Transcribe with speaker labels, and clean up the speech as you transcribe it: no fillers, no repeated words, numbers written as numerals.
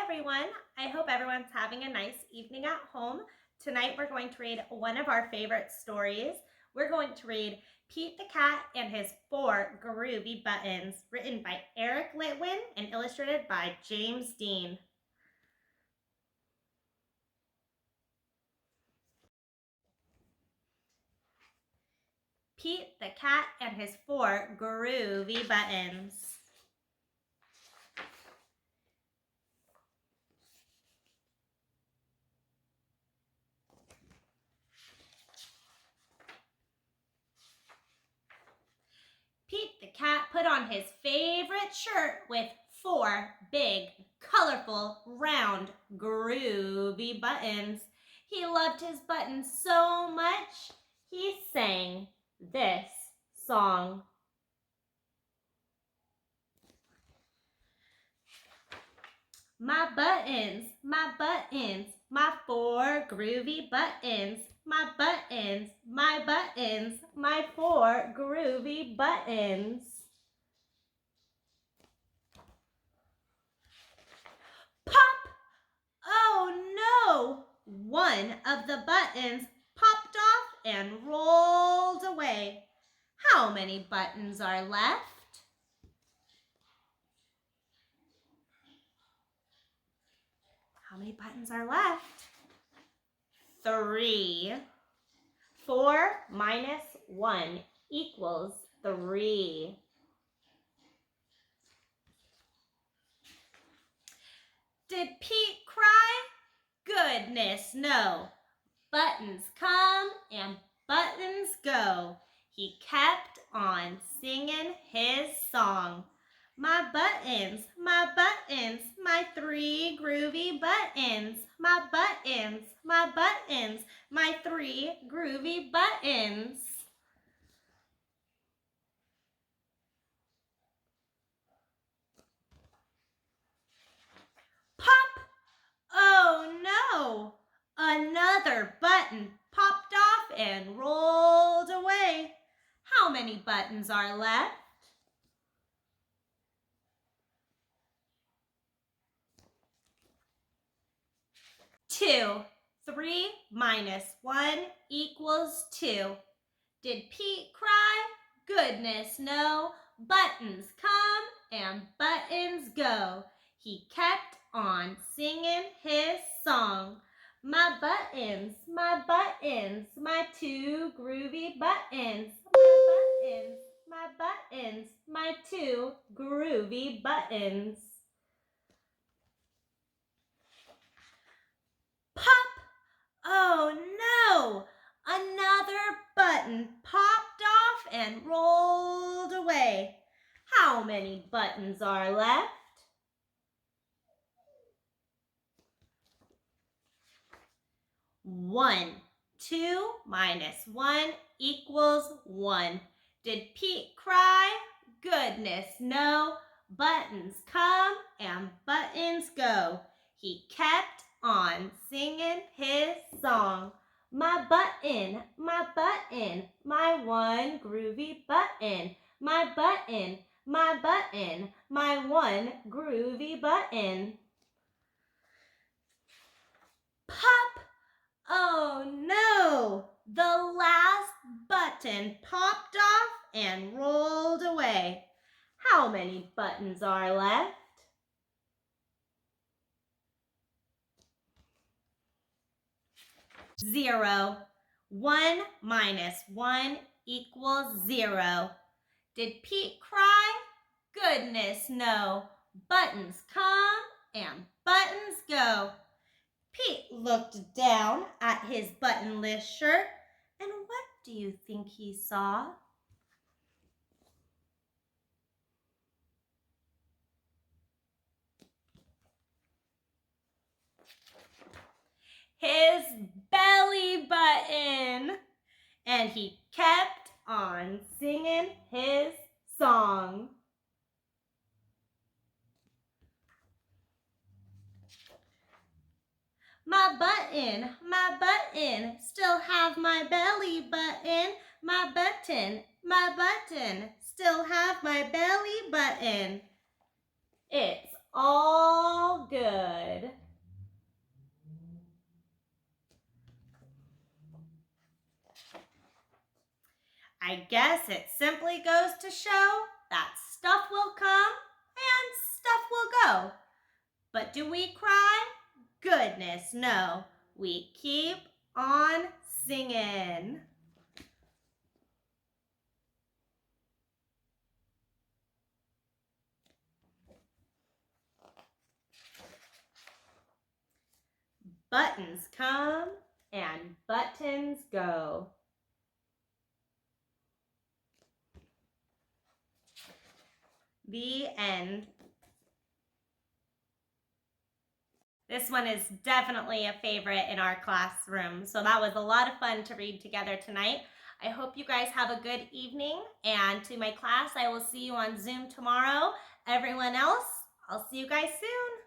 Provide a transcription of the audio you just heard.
Speaker 1: everyone. I hope everyone's having a nice evening at home. Tonight we're going to read one of our favorite stories. We're going to read Pete the Cat and His 4 Groovy Buttons, written by Eric Litwin and illustrated by James Dean. Pete the Cat and His 4 Groovy Buttons. Pete the cat put on his favorite shirt with 4 big, colorful, round, groovy buttons. He loved his buttons so much, he sang this song. My buttons, my 4 groovy buttons. My buttons, my 4 groovy buttons. Pop! Oh no! One of the buttons popped off and rolled away. How many buttons are left? How many buttons are left? 3. 4 minus 1 equals 3. Did Pete cry? Goodness, no. Buttons come and buttons go. He kept on singing his song. My buttons, my 3 groovy buttons. My buttons, my 3 groovy buttons. Pop! Oh no! Another button popped off and rolled away. How many buttons are left? 2. 3 minus 1 equals 2. Did Pete cry? Goodness, no. Buttons come and buttons go. He kept on singing his song. My buttons, my 2 groovy buttons. My 2 groovy buttons. Pop! Oh no! Another button popped off and rolled away. How many buttons are left? 1. 2 minus 1 equals 1. Did Pete cry? Goodness, no. Buttons come and buttons go. He kept on singing his song. My button, my 1 groovy button. My button, my 1 groovy button. Pop! Oh no! The last button popped off and rolled away. How many buttons are left? 0. 1 minus 1 equals 0. Did Pete cry? Goodness, no. Buttons come and buttons go. Pete looked down at his buttonless shirt, and what do you think he saw? His belly button. And he kept on singing his song. My button, still have my belly button. My button, still have my belly button. It's all good. I guess it simply goes to show that stuff will come and stuff will go. But do we cry? Goodness, no. We keep on singing. Buttons come and buttons go. The end. This one is definitely a favorite in our classroom, so that was a lot of fun to read together tonight. I hope you guys have a good evening, and to my class, I will see you on Zoom tomorrow. Everyone else, I'll see you guys soon.